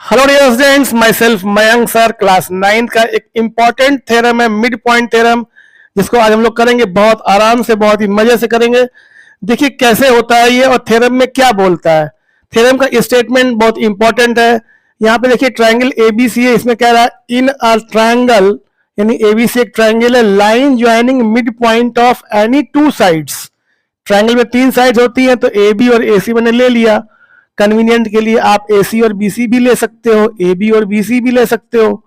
Hello dear students, myself Mayank sir, class 9 का एक important theorem है मिड पॉइंट थ्योरम, जिसको आज हम लोग करेंगे बहुत आराम से, बहुत ही मजे से करेंगे। देखिए कैसे होता है ये और थ्योरम में क्या बोलता है। थ्योरम का स्टेटमेंट बहुत इंपॉर्टेंट है। यहाँ पे देखिए ट्रायंगल एबीसी है, इसमें कह रहा है इन अ ट्रायंगल, यानी एबीसी एक ट्रायंगल है, line joining mid point of any two sides. Triangle में 3 साइड्स होती हैं, तो ए बी और ए सी मैंने ले लिया। कन्वीनियंट के लिए आप ए सी और बी सी भी ले सकते हो, ए बी और बी सी भी ले सकते हो,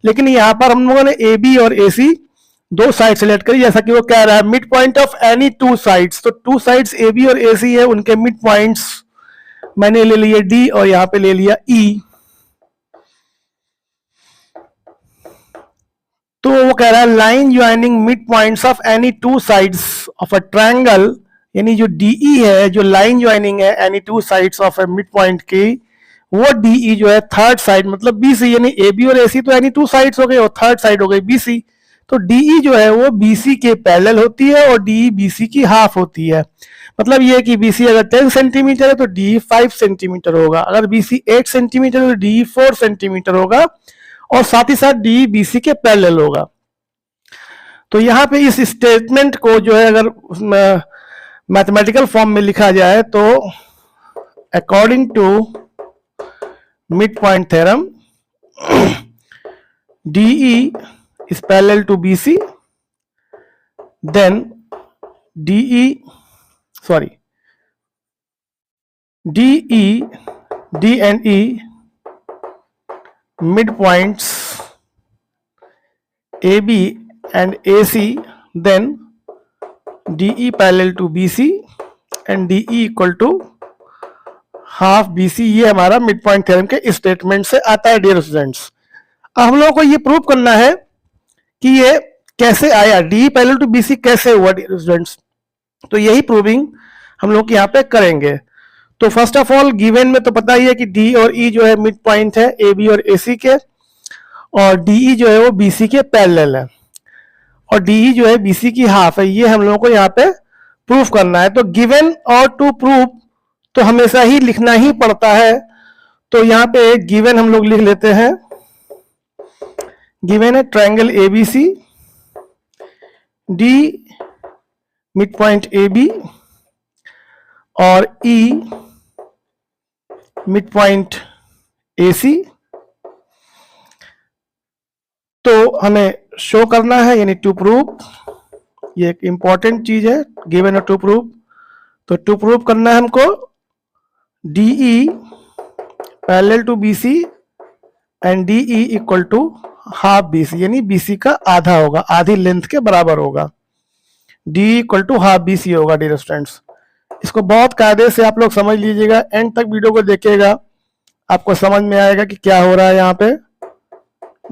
लेकिन यहाँ पर हम लोगों ने ए बी और ए सी दो साइड सेलेक्ट करी, जैसा कि वो कह रहा है mid point of any two sides. तो टू साइड्स ए बी और ए सी है, उनके मिड पॉइंट्स मैंने ले लिए डी और यहाँ पे ले लिया ई। तो वो कह रहा है line joining mid points of any two sides of a triangle, यानी जो डीई है, जो लाइन ज्वाइनिंग है any two sides of A mid point की, वो डीई जो है थर्ड साइड मतलब बीसी, यानी ए बी और एसी तो एनी टू साइड्स हो गए और थर्ड साइड हो गई बीसी। तो डीई जो है वो बीसी के पैरेलल होती है और डीई बीसी की हाफ होती है। मतलब ये कि बीसी अगर 10 सेंटीमीटर है तो डीई 5 सेंटीमीटर होगा, अगर बीसी 8 सेंटीमीटर है तो डीई 4 सेंटीमीटर होगा, और साथ ही साथ डी बीसी के पैरेलल होगा। तो यहाँ पे इस स्टेटमेंट को जो है अगर मैथमेटिकल फॉर्म में लिखा जाए तो according to mid point theorem DE is parallel to BC, then DE D and E midpoints AB and AC, then DE parallel to BC and DE equal to half BC। ये हमारा mid point theorem के statement से आता है dear students. अब हम लोगों को ये प्रूव करना है कि ये कैसे आया, DE पैरेलल टू BC कैसे हुआ डियर स्टूडेंट्स। तो यही प्रूविंग हम लोग यहाँ पे करेंगे। तो फर्स्ट ऑफ ऑल गिवन में तो पता ही है कि D और E जो है मिड पॉइंट है AB और AC के, और DE जो है वो BC के पैरेलल है, और DE जो है BC की हाफ है। ये हम लोगों को यहाँ पे प्रूफ करना है। तो गिवन और टू प्रूव तो हमेशा ही लिखना ही पड़ता है। तो यहाँ पे गिवन हम लोग लिख लेते हैं, गिवन है triangle ABC, D mid point AB और E मिड पॉइंट AC। तो हमें शो करना है, यानी टू प्रूव, ये एक इंपॉर्टेंट चीज है, गिवन और टू प्रूव। तो टू प्रूव करना है हमको DE parallel to BC and DE equal to half BC, यानी BC का आधा होगा, आधी लेंथ के बराबर होगा। DE equal to half BC होगा डियर स्टूडेंट्स। इसको बहुत कायदे से आप लोग समझ लीजिएगा, एंड तक वीडियो को देखिएगा, आपको समझ में आएगा कि क्या हो रहा है यहाँ पे।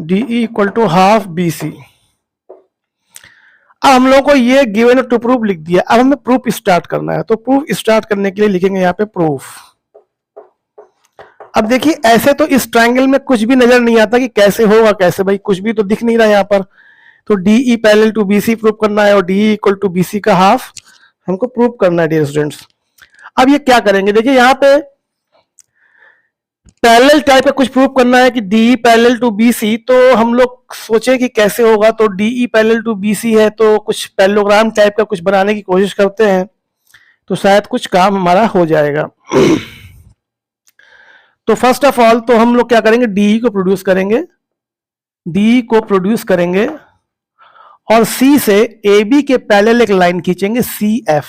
DE equal to half BC। अब हम लोग को ये गिवन टू प्रूफ लिख दिया, अब हमें प्रूफ स्टार्ट करना है। तो प्रूफ स्टार्ट करने के लिए लिखेंगे यहाँ पे प्रूफ। अब देखिए ऐसे तो इस ट्रायंगल में कुछ भी नजर नहीं आता कि कैसे होगा, कैसे भाई, कुछ भी तो दिख नहीं रहा यहाँ पर। तो DE parallel to BC proof करना है और DE इक्वल टू BC का हाफ हमको प्रूफ करना है डियर स्टूडेंट्स। अब ये क्या करेंगे, देखिए यहाँ पे पैरेलल टाइप का कुछ प्रूफ करना है कि DE पैरेलल टू BC। तो हम लोग सोचे कि कैसे होगा, तो DE पैरेलल टू BC है तो कुछ पैरेललोग्राम टाइप का कुछ बनाने की कोशिश करते हैं, तो शायद कुछ काम हमारा हो जाएगा। तो फर्स्ट ऑफ ऑल तो हम लोग क्या करेंगे, DE को प्रोड्यूस करेंगे, DE को प्रोड्यूस करेंगे और C से AB के पैरेलल एक लाइन खींचेंगे CF।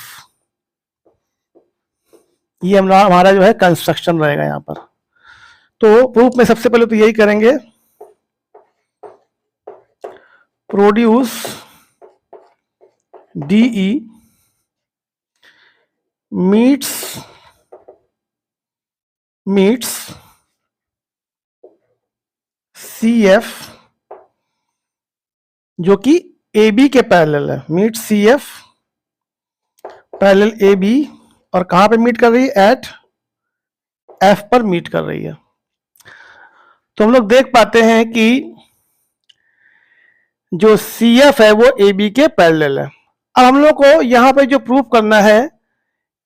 ये हमारा जो है कंस्ट्रक्शन रहेगा यहाँ पर। तो प्रूफ में सबसे पहले तो यही करेंगे, प्रोड्यूस DE मीट्स CF जो कि AB के पैरेलल है, मीट CF पैरेलल AB, और कहां पे मीट कर रही है, एट F पर मीट कर रही है। तो हम लोग देख पाते हैं कि जो CF है वो AB के पैरेलल है। अब हम लोग को यहां पे जो प्रूफ करना है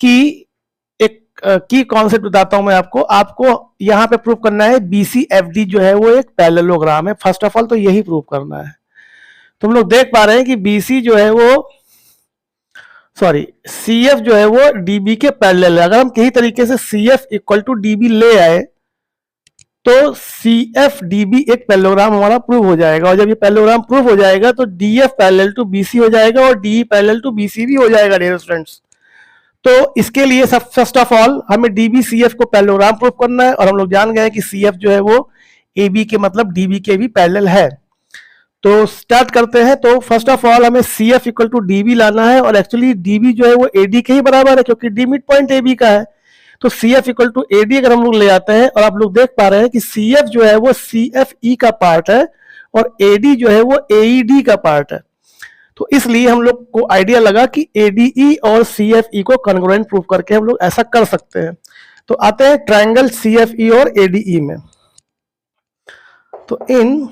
कि एक की कॉन्सेप्ट बताता हूं मैं आपको यहां पे प्रूव करना है BCFD जो है वो एक पैरेललोग्राम है। फर्स्ट ऑफ ऑल तो यही प्रूव करना है। तुम लोग देख पा रहे हैं कि BC जो है वो CF जो है वो DB के पैरेलल है। अगर हम किसी तरीके से CF इक्वल टू DB ले आए तो CF DB एक पैरेललोग्राम हमारा प्रूव हो जाएगा, और जब ये पैरेललोग्राम प्रूव हो जाएगा तो DF पैरेलल टू BC हो जाएगा और DE पैरेलल टू BC भी हो जाएगा डियर स्टूडेंट्स। तो इसके लिए सब फर्स्ट ऑफ ऑल हमें DBCF को पैरेललोग्राम प्रूव करना है, और हम लोग जान गए कि CF जो है वो AB के मतलब DB के भी पैरेलल है। तो स्टार्ट करते हैं। तो फर्स्ट ऑफ ऑल हमें CF इक्वल टू DB लाना है, और एक्चुअली DB जो है वो AD के ही बराबर है क्योंकि D मिड पॉइंट AB का है। तो CF इक्वल टू AD अगर हम लोग ले आते हैं, और आप लोग देख पा रहे हैं कि CF जो है वो CFE का पार्ट है और AD जो है वो AED का पार्ट है। तो इसलिए हम लोग को आइडिया लगा कि ADE और CFE को कॉन्ग्रुएंट प्रूव करके हम लोग ऐसा कर सकते हैं। तो आते हैं ट्रायंगल CFE और ADE में। तो in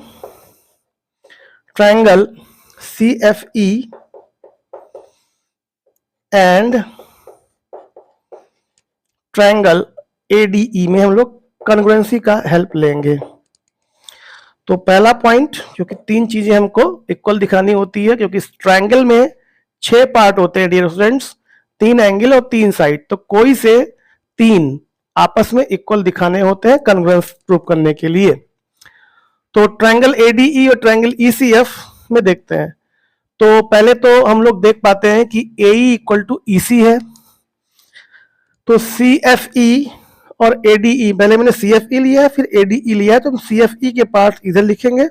triangle CFE and triangle ADE में हम लोग कॉन्ग्रुएंसी का हेल्प लेंगे। तो पहला पॉइंट, क्योंकि तीन चीजें हमको इक्वल दिखानी होती है, क्योंकि ट्रायंगल में 6 पार्ट होते हैं डियर स्टूडेंट्स, 3 एंगल और 3 साइड, तो कोई से 3 आपस में इक्वल दिखाने होते हैं कॉन्ग्रुएंस प्रूव करने के लिए। तो ट्रायंगल ADE और ट्रायंगल ECF में देखते हैं। तो पहले तो हम लोग देख पाते हैं कि AE इक्वल टू EC है। तो CFE और ADE, पहले मैंने CFE लिया है फिर ADE लिया है, तो हम CFE के पार्ट्स इधर लिखेंगे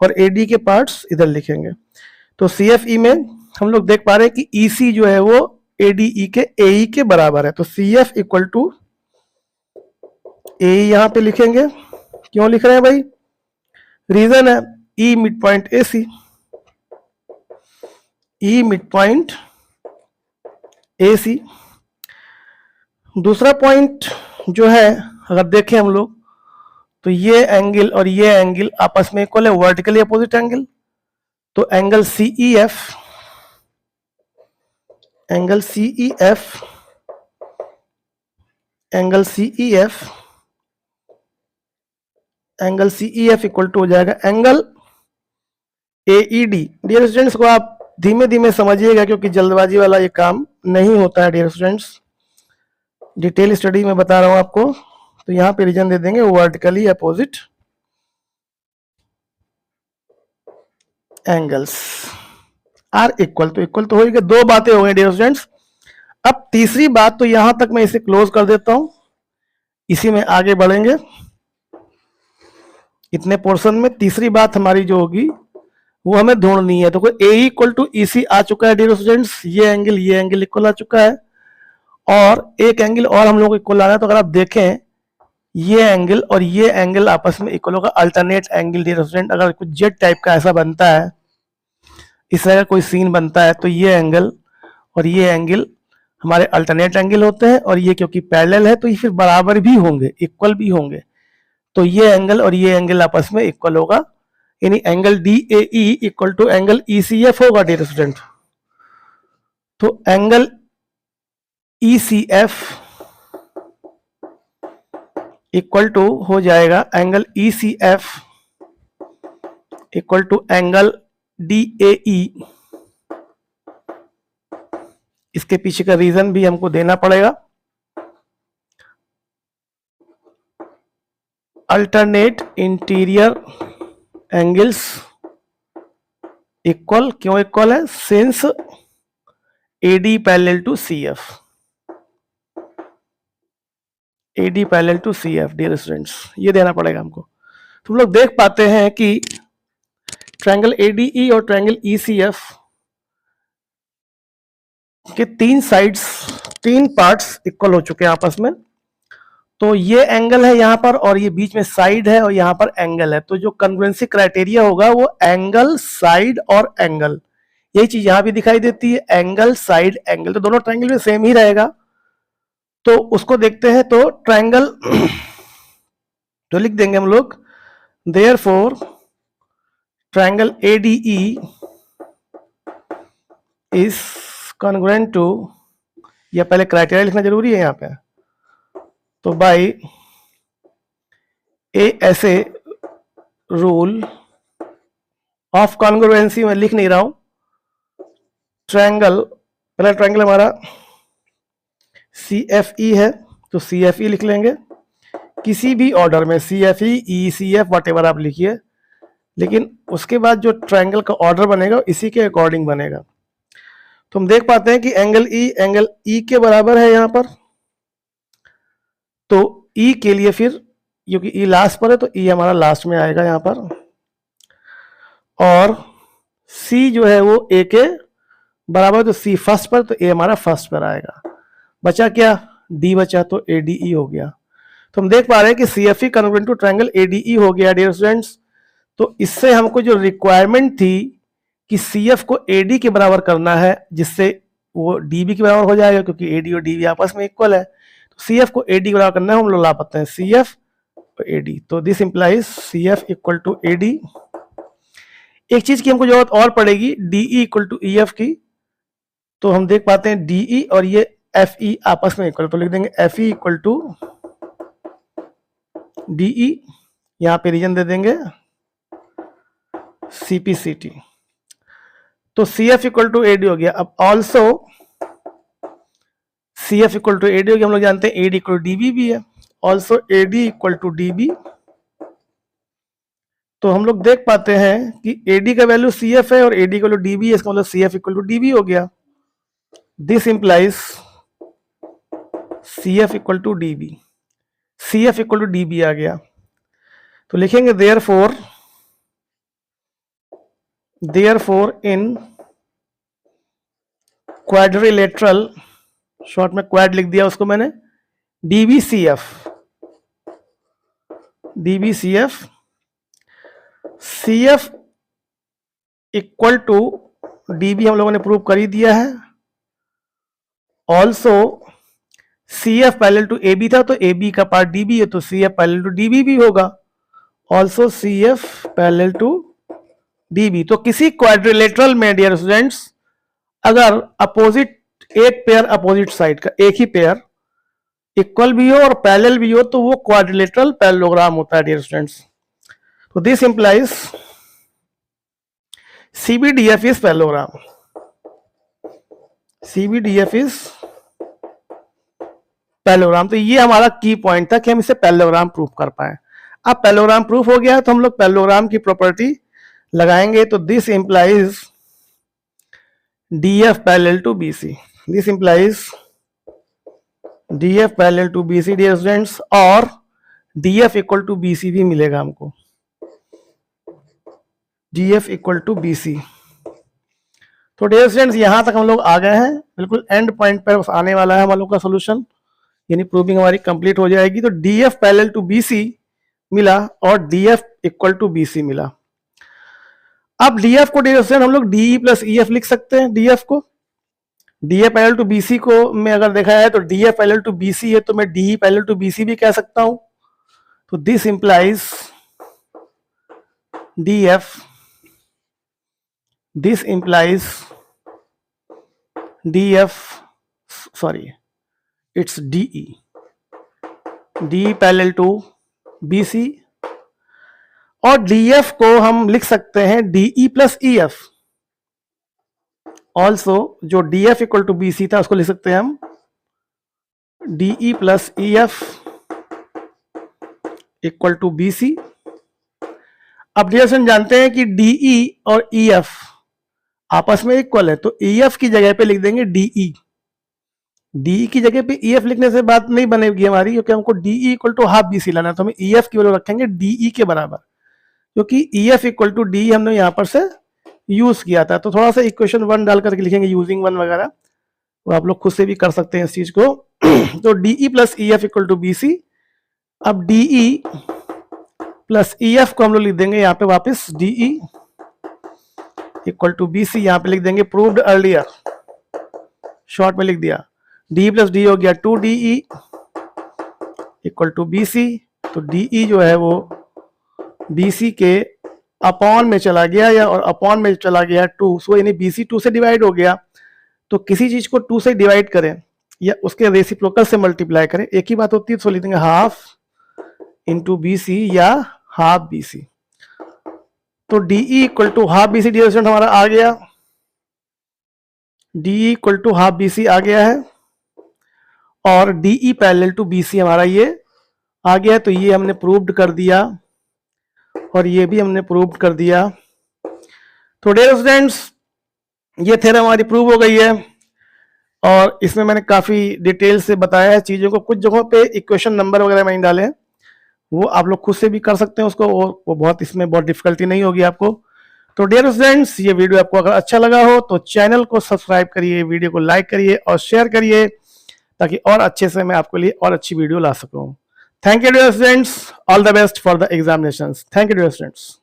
और AD के पार्ट्स इधर लिखेंगे। तो CFE में हम लोग देख पा रहे हैं कि EC जो है वो ADE के AE के बराबर है। तो CF इक्वल टू AE यहां पे लिखेंगे। क्यों लिख रहे हैं भाई? रीजन है E mid point AC, E mid point AC। दूसरा पॉइंट जो है, अगर देखें हम लोग, तो ये एंगल और ये एंगल आपस में इक्वल है, वर्टिकली अपोजिट एंगल। तो angle CEF, angle CEF, angle CEF, angle CEF equal to हो जाएगा एंगल AED। डियर स्टूडेंट्स को आप धीमे धीमे समझिएगा क्योंकि जल्दबाजी वाला ये काम नहीं होता है डियर स्टूडेंट्स, डिटेल स्टडी में बता रहा हूं आपको। तो यहां पे रीजन दे देंगे vertically opposite angles are equal. तो इक्वल तो हो गया, दो बातें हो गई डियर स्टूडेंट्स। अब तीसरी बात, तो यहां तक मैं इसे क्लोज कर देता हूं, इसी में आगे बढ़ेंगे इतने पोर्शन में। तीसरी बात हमारी जो होगी वो हमें ढूंढनी है। तो कोई ए इक्वल टू EC आ चुका है डियर स्टूडेंट्स, ये एंगल इक्वल आ चुका है, और एक एंगल और हम लोग को इक्वल आना है। तो अगर आप देखें ये एंगल और ये एंगल आपस में इक्वल होगा, अल्टरनेट एंगल डियर स्टूडेंट। अगर कुछ जेट टाइप का ऐसा बनता है, इस तरह का कोई सीन बनता है, तो ये एंगल और ये एंगल हमारे अल्टरनेट एंगल होते हैं, और ये क्योंकि पैरेलल है तो ये फिर बराबर भी होंगे, इक्वल भी होंगे। तो ये एंगल और ये एंगल आपस में इक्वल होगा, यानी angle DAE equal to angle ECF होगा डियर स्टूडेंट। तो एंगल ECF इक्वल टू हो जाएगा angle ECF equal to angle DAE। इसके पीछे का रीजन भी हमको देना पड़ेगा, अल्टरनेट इंटीरियर एंगल्स इक्वल। क्यों इक्वल है? Since AD parallel to CF, AD parallel to CF dear students, ये देना पड़ेगा हमको। तुम लोग देख पाते हैं कि ट्रायंगल ADE और ट्रायंगल ECF के 3 साइड्स, 3 पार्ट्स इक्वल हो चुके हैं आपस में। तो ये एंगल है यहाँ पर, और ये बीच में साइड है, और यहाँ पर एंगल है। तो जो कॉन्ग्रुएंसी क्राइटेरिया होगा वो एंगल, साइड और एंगल, यही चीज यहाँ भी दिखाई देती है, एंगल, साइड, एंगल। तो दोनों ट्रायंगल में सेम ही रहेगा। तो उसको देखते हैं। तो ट्रायंगल तो लिख देंगे हम लोग, therefore triangle ADE is congruent to, या पहले क्राइटेरिया लिखना जरूरी है यहाँ पे, तो बाय ए ऐसे रूल ऑफ कॉन्ग्रुएंसी में लिख नहीं रहा हूं, ट्रायंगल, पहला ट्रायंगल हमारा CFE है तो CFE लिख लेंगे किसी भी ऑर्डर में, CFE ECF वट एवर आप लिखिए, लेकिन उसके बाद जो ट्रायंगल का ऑर्डर बनेगा इसी के अकॉर्डिंग बनेगा। तो हम देख पाते हैं कि एंगल E के बराबर है यहां पर, तो E के लिए फिर क्योंकि E लास्ट पर है तो E हमारा लास्ट में आएगा यहां पर, और C जो है वो A के बराबर, तो C फर्स्ट पर तो A हमारा फर्स्ट पर आएगा। बचा क्या, D बचा, तो ADE हो गया। तो हम देख पा रहे हैं कि CFE congruent to triangle ADE हो गया डियर स्टूडेंट्स। तो इससे हमको जो रिक्वायरमेंट थी कि CF को AD के बराबर करना है, जिससे वो DB के बराबर हो जाएगा क्योंकि AD और DB आपस में इक्वल है, तो CF को AD के बराबर करना है, हम लोग ला पाते हैं CF और AD। तो this implies CF equal to AD। एक चीज की हमको जरूरत और पड़ेगी, DE इक्वल टू EF की, तो हम देख पाते हैं DE और ये FE आपस में इक्वल, तो लिख देंगे FE इक्वल टू DE, यहां पे रीजन दे देंगे CPCT, तो CF इक्वल टू AD हो गया। अब also CF equal to AD हो गया, हम लोग जानते हैं AD इक्वल टू DB भी है, also AD equal to DB। तो हम लोग देख पाते हैं कि AD का वैल्यू CF है और AD इक्वल टू DB है, इसका मतलब CF इक्वल टू DB हो गया। This implies CF equal to DB, CF equal to DB आ गया। तो लिखेंगे देयरफॉर इन क्वाड्रिलेटरल, शॉर्ट में क्वाड लिख दिया उसको मैंने, DBCF CF equal to DB हम लोगों ने प्रूव कर ही दिया है। Also CF parallel to AB था तो AB का पार्ट DB है, तो CF पैरेलल टू DB भी होगा, also CF parallel to DB। तो किसी क्वाड्रिलेटरल में डियर स्टूडेंट्स अगर अपोजिट, एक पेयर अपोजिट साइड का, एक ही पेयर इक्वल भी हो और पैरेलल भी हो, तो वो क्वाड्रिलेटरल पैरेललोग्राम होता है डियर स्टूडेंट्स। तो this implies CBDF is parallelogram, CBDF is parallelogram. तो ये हमारा की पॉइंट था कि हम इसे पैरेललोग्राम प्रूफ कर पाए। अब पैरेललोग्राम प्रूफ हो गया तो हम लोग पैरेललोग्राम की प्रॉपर्टी लगाएंगे, तो this implies DF parallel to BC, this implies DF parallel to BC dear students, और DF इक्वल टू BC भी मिलेगा हमको, DF इक्वल टू BC। तो डियर स्टूडेंट्स यहां तक हम लोग आ गए हैं, बिल्कुल एंड पॉइंट पर आने वाला है हम लोग का सोल्यूशन, यानी प्रूविंग हमारी कंप्लीट हो जाएगी। तो DF पैरेलल टू BC मिला और DF इक्वल टू BC मिला। अब DF को डियर स्टूडेंट हम लोग DE प्लस EF लिख सकते हैं। DF को DF पैरेलल टू BC को में अगर देखा है तो DF पैरेलल टू BC है, तो मैं DE पैरेलल टू BC भी कह सकता हूं। तो this implies DF, sorry it's DE parallel to BC, और DF को हम लिख सकते हैं DE प्लस EF। ऑल्सो जो DF इक्वल टू BC था उसको लिख सकते हैं हम DE plus EF equal to BC। अब डियर जानते हैं कि DE और EF आपस में इक्वल है, तो EF की जगह पे लिख देंगे DE। DE की जगह पे EF लिखने से बात नहीं बनेगी हमारी, क्योंकि हमको DE equal to half BC लाना है, तो हम EF की वैल्यू रखेंगे DE के बराबर, क्योंकि EF इक्वल टू DE हमने यहां पर से यूज किया था। तो थोड़ा सा इक्वेशन 1 डाल करके लिखेंगे यूजिंग 1 वगैरह, वो आप लोग खुद से भी कर सकते हैं इस चीज को। तो DE plus EF equal to BC। अब DE प्लस EF को हम लोग लिख देंगे यहाँ पे वापस DE इक्वल टू BC, यहाँ पे लिख देंगे प्रूव्ड अर्लियर, शॉर्ट में लिख दिया। DE प्लस D हो गया 2DE इक्वल टू BC। तो DE जो है वो BC के अपॉन में चला गया, या और अपॉन में चला गया 2, सो यानी BC 2 से डिवाइड हो गया। तो किसी चीज को 2 से डिवाइड करें या उसके रेसिप्रोकल से मल्टीप्लाई करें, एक ही बात होती है, तो लिख देंगे हाफ इंटू बी सी या हाफ बी सी। तो DE equal to half B C dear student हमारा आ गया, DE equal to half B C आ गया है, और DE parallel to B C हमारा ये आ गया। तो ये हमने प्रूव्ड कर दिया और ये भी हमने प्रूव्ड कर दिया। तो डियर स्टूडेंट्स ये थ्योरम हमारी प्रूव हो गई है, और इसमें मैंने काफी डिटेल से बताया है चीजों को। कुछ जगहों पे इक्वेशन नंबर वगैरह मैंने डाले हैं, वो आप लोग खुद से भी कर सकते हैं उसको, वो बहुत इसमें बहुत डिफिकल्टी नहीं होगी आपको। तो डियर स्टूडेंट्स ये वीडियो आपको अगर अच्छा लगा हो तो चैनल को सब्सक्राइब करिए, वीडियो को लाइक करिए और शेयर करिए, ताकि और अच्छे से मैं आपके लिए और अच्छी वीडियो ला सकूं। Thank you dear students, all the best for the examinations. Thank you dear students.